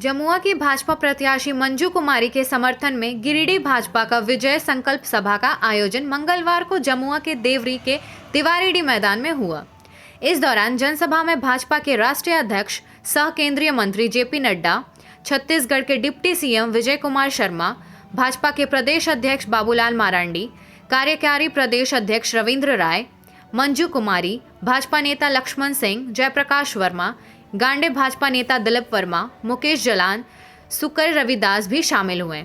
जमुआ की भाजपा प्रत्याशी मंजू कुमारी के समर्थन में गिरिडीह भाजपा का विजय संकल्प सभा का आयोजन मंगलवार को जमुआ के देवरी के तिवारीडीह मैदान में हुआ। इस दौरान जनसभा में भाजपा के राष्ट्रीय अध्यक्ष सह केंद्रीय मंत्री जेपी नड्डा, छत्तीसगढ़ के डिप्टी सीएम विजय कुमार शर्मा, भाजपा के प्रदेश अध्यक्ष बाबूलाल मरांडी, कार्यकारी प्रदेश अध्यक्ष रविंद्र राय, मंजू कुमारी, भाजपा नेता लक्ष्मण सिंह, जयप्रकाश वर्मा, गांडे भाजपा नेता दिलीप वर्मा, मुकेश जलान, सुकर रविदास भी शामिल हुए।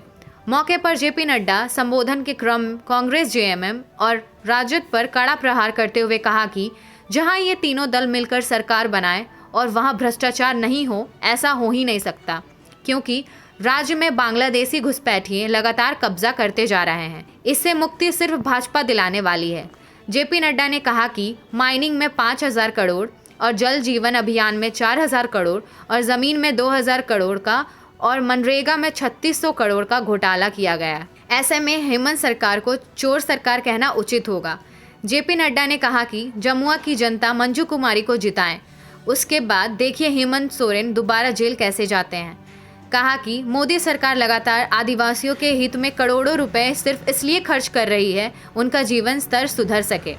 मौके पर जेपी नड्डा संबोधन के क्रम कांग्रेस, जेएमएम और राजद पर कड़ा प्रहार करते हुए कहा कि जहां ये तीनों दल मिलकर सरकार बनाए और वहां भ्रष्टाचार नहीं हो, ऐसा हो ही नहीं सकता, क्योंकि राज्य में बांग्लादेशी घुसपैठिए लगातार कब्जा करते जा रहे हैं। इससे मुक्ति सिर्फ भाजपा दिलाने वाली है। जेपी नड्डा ने कहा कि माइनिंग में 5,000 करोड़ और जल जीवन अभियान में 4,000 करोड़ और ज़मीन में 2,000 करोड़ का और मनरेगा में 3,600 करोड़ का घोटाला किया गया। ऐसे में हेमंत सरकार को चोर सरकार कहना उचित होगा। जेपी नड्डा ने कहा कि जमुआ की जनता मंजू कुमारी को जिताएं, उसके बाद देखिए हेमंत सोरेन दोबारा जेल कैसे जाते हैं। कहा कि मोदी सरकार लगातार आदिवासियों के हित में करोड़ों रुपए सिर्फ इसलिए खर्च कर रही है उनका जीवन स्तर सुधर सके।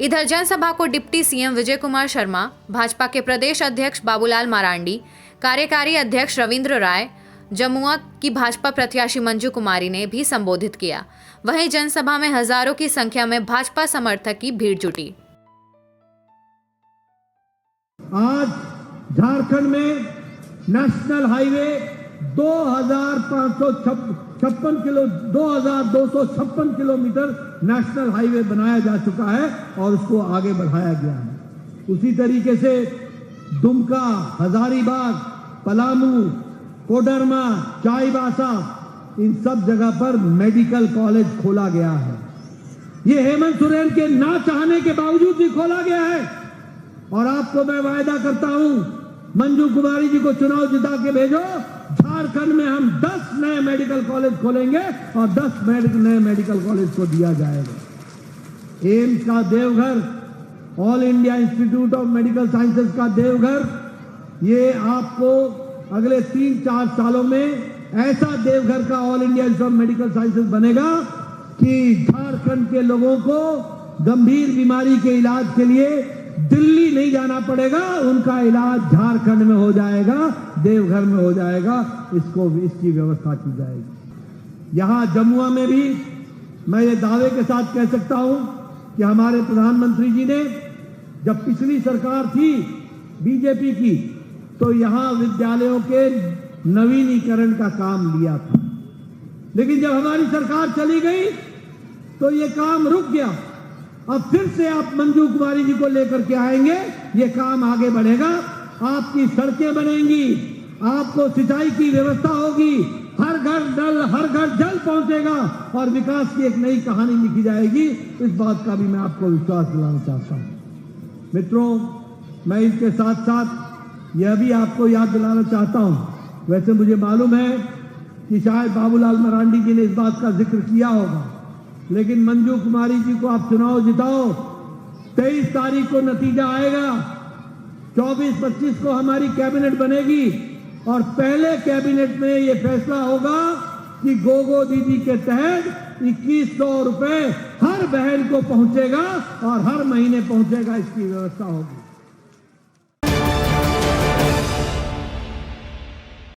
इधर जनसभा को डिप्टी सीएम विजय कुमार शर्मा, भाजपा के प्रदेश अध्यक्ष बाबूलाल मरांडी, कार्यकारी अध्यक्ष रविंद्र राय, जमुआ की भाजपा प्रत्याशी मंजू कुमारी ने भी संबोधित किया। वहीं जनसभा में हजारों की संख्या में भाजपा समर्थक की भीड़ जुटी। आज झारखंड में national highway 2,256 kilometre national highway बनाया जा चुका है और उसको आगे बढ़ाया गया है। उसी तरीके से दुमका, हजारीबाग, पलामू, कोडरमा, चाईबासा, इन सब जगह पर मेडिकल कॉलेज खोला गया है। ये हेमंत सोरेन के ना चाहने के बावजूद भी खोला गया है। और आपको मैं वायदा करता हूं, मंजू कुमारी जी को चुनाव जिता के भेजो, झारखंड में हम 10 नए मेडिकल कॉलेज खोलेंगे और 10 नए मेडिकल कॉलेज को दिया जाएगा। एम्स का Deoghar, all India institute of medical sciences का देवघर, ये आपको अगले 3-4 सालों में ऐसा देवघर का all India institute of medical sciences बनेगा कि झारखंड के लोगों को गंभीर बीमारी के इलाज के लिए दिल्ली नहीं जाना पड़ेगा, उनका इलाज झारखंड में हो जाएगा, देवघर में हो जाएगा। इसकी व्यवस्था की जाएगी। यहां जमुआ में भी मैं ये दावे के साथ कह सकता हूं कि हमारे प्रधानमंत्री जी ने, जब पिछली सरकार थी बीजेपी की, तो यहां विद्यालयों के नवीनीकरण का काम लिया था। लेकिन जब हमारी सरकार चली गई तो ये काम रुक गया। अब फिर से आप मंजू कुमारी जी को लेकर के आएंगे, ये काम आगे बढ़ेगा। आपकी सड़कें बनेंगी, आपको सिंचाई की व्यवस्था होगी, हर घर नल, हर घर जल पहुंचेगा और विकास की एक नई कहानी लिखी जाएगी। इस बात का भी मैं आपको विश्वास दिलाना चाहता हूं। मित्रों, मैं इसके साथ साथ यह भी आपको याद दिलाना चाहता हूं, वैसे मुझे मालूम है कि शायद बाबूलाल मरांडी जी ने इस बात का जिक्र किया होगा, लेकिन मंजू कुमारी जी को आप चुनाव जिताओ, 23 तारीख को नतीजा आएगा, 24-25 को हमारी कैबिनेट बनेगी और पहले कैबिनेट में ये फैसला होगा कि गोगो दीदी के तहत 2100 रुपए हर बहन को पहुंचेगा और हर महीने पहुंचेगा, इसकी व्यवस्था होगी।